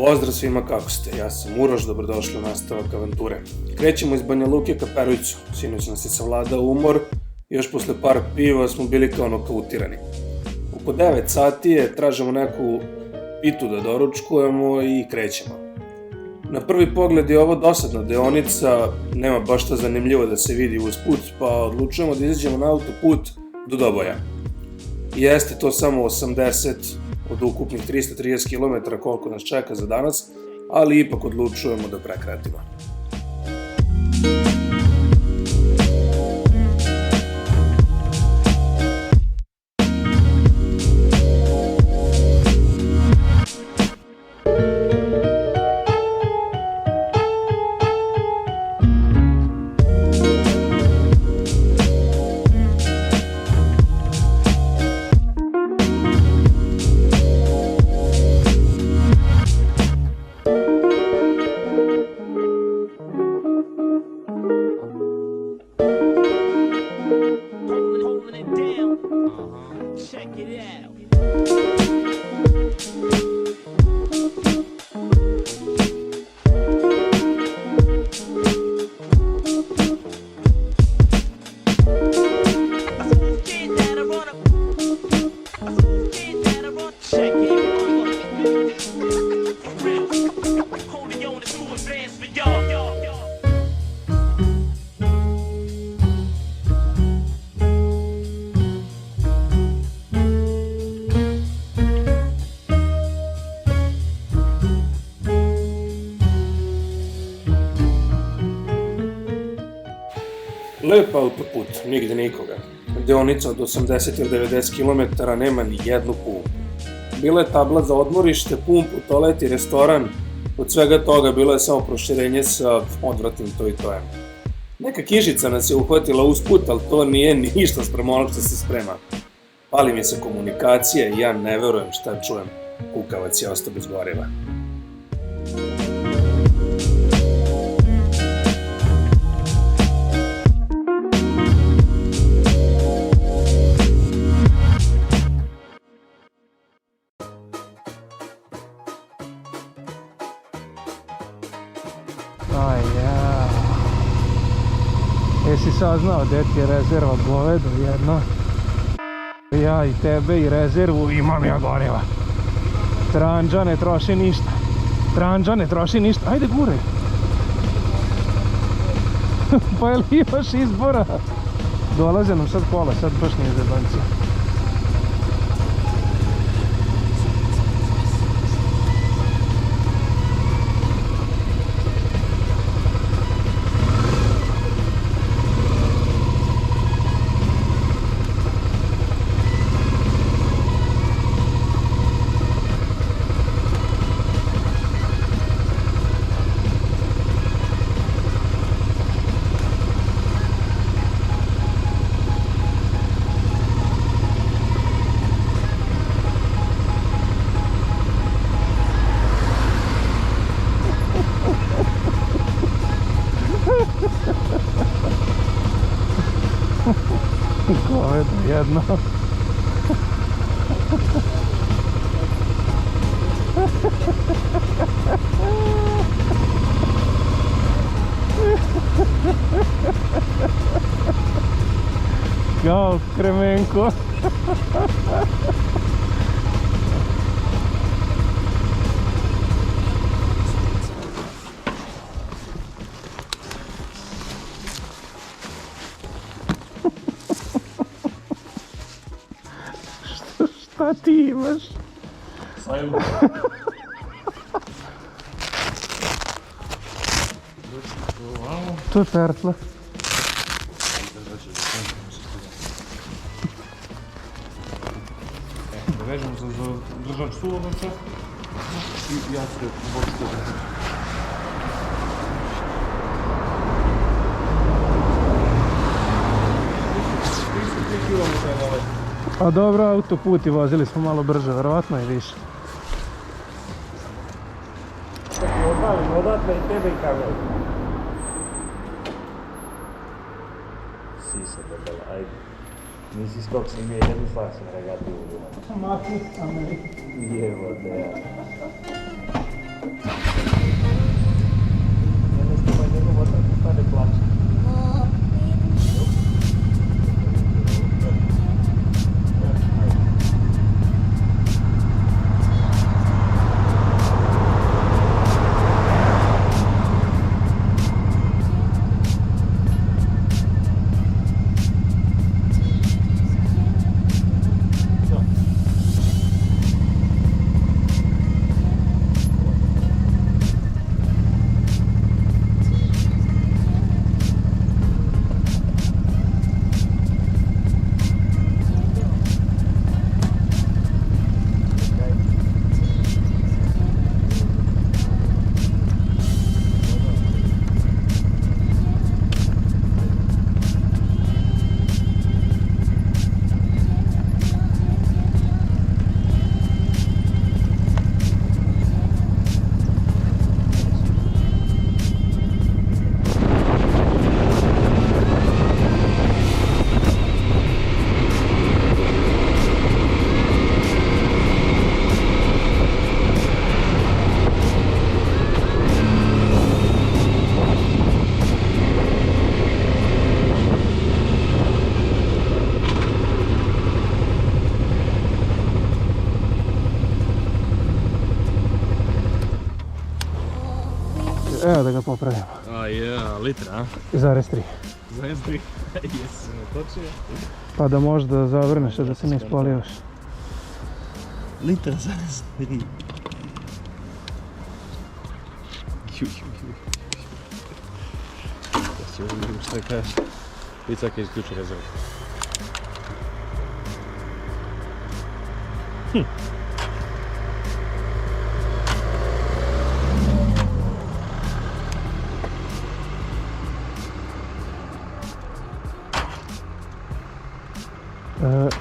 Pozdrav svima, kako ste? Ja sam Uroš, dobrodošli u nastavak avanture. Krećemo iz Banja Luke ka Perujcu. Sinoć nas je savladao umor, još posle par piva smo bili kao nokautirani. Oko 9 sati je, tražimo neku pitu da doručkujemo i krećemo. Na prvi pogled je ovo dosadna deonica, nema baš šta zanimljivo da se vidi uz put, pa odlučujemo da izađemo na autoput do Doboja. Jeste to samo 80 od ukupnih 330 km koliko nas čeka za danas, ali ipak odlučujemo da prekratimo. Lep autoput, nigde nikoga. Deonica od 80 ili 90 km nema ni jednu pumpu. Bila je tabla za odmorište, pumpu, toalet i restoran. Od svega toga bilo je samo proširenje sa odvratnim to i tojem. Neka kišica nas je uhvatila usput, ali to nije ništa sprem onog što se sprema. Pali mi se komunikacija i ja ne verujem šta čujem. Kukavac je ostao bez goriva. Jesi saznao gde ti je rezerva govedo jedno? Ja i tebe i rezervu imam ja goriva. Tranđa ne troši ništa. Tranđa ne troši ništa. Ajde gure. Pa je li imaš izbora? Dolaze nam sad kola, sad baš nije zebancija. Govedo jedno. Kao kremenko. Šta ti imaš? Sajmo. To je pertla. Da vežemo za držač sulovaca i ja se počnu. 33 km je ovaj. A dobro, autoput i vozili smo malo brže, verovatno i više. Odbavim odatle i tebe i kameru. Sisa debela, ajde. Nisi skok sam imao jednu stvar sam regati u ljubavno. Makni, a meni. Jevo te ja. Pa ne plaća. Evo da ga popravimo. A je, litra, a? Zarez 3. Zarez 3. Jesi me točio? Pa da možda zavrneš, da se ne ispolivaš. Litra zarez 3. Da će vidim šta kažeš. Vicak je isključio rezervu.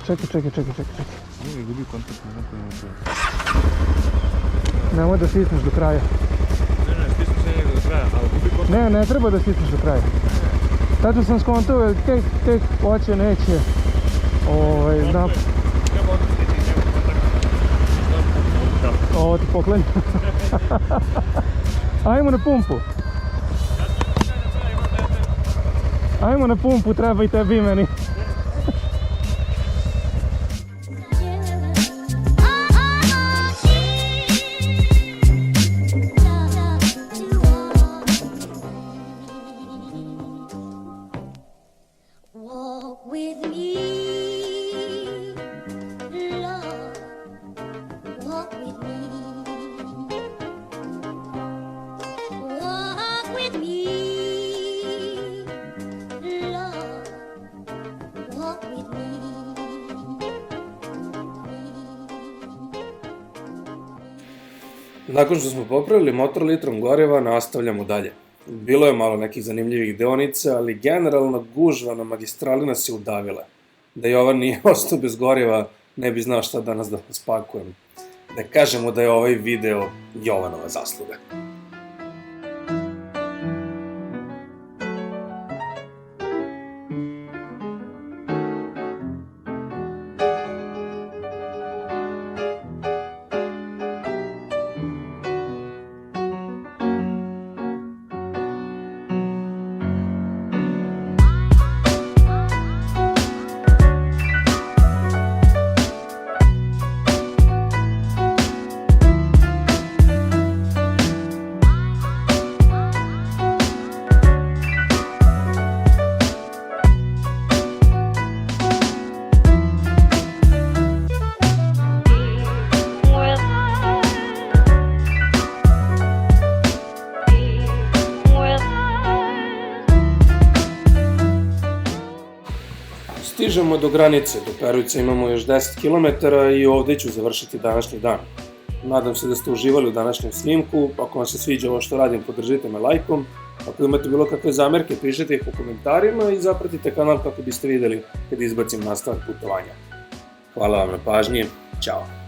Čekaj. Nije gubi kontakt na nekom motoru. Nemoj da stisneš do kraja. Ne, stisnu se njega do kraja, ali gubi kontakt. Ne treba da stisneš do kraja. Tačno sam skontao, tek hoće, neće. Da. Treba odnositi njegov kontakt. Ovo ti poklanja. Ajmo na pumpu. Ajmo na pumpu, treba i tebi i meni. Nakon što smo popravili motor litrom goriva, nastavljamo dalje. Bilo je malo nekih zanimljivih deonica, ali generalno gužva na magistrali nas je udavila. Da Jovan nije ostao bez goriva, ne bi znao šta danas da spakujem. Da kažemo da je ovaj video Jovanova zasluga. Stižemo do granice, do Perujca imamo još 10 km i ovdje ću završiti današnji dan. Nadam se da ste uživali u današnjem snimku, ako vam se sviđa ovo što radim, podržite me lajkom. Ako imate bilo kakve zamerke, pišite ih u komentarima i zapratite kanal kako biste vidjeli kad izbacim nastavak putovanja. Hvala vam na pažnji, ćao!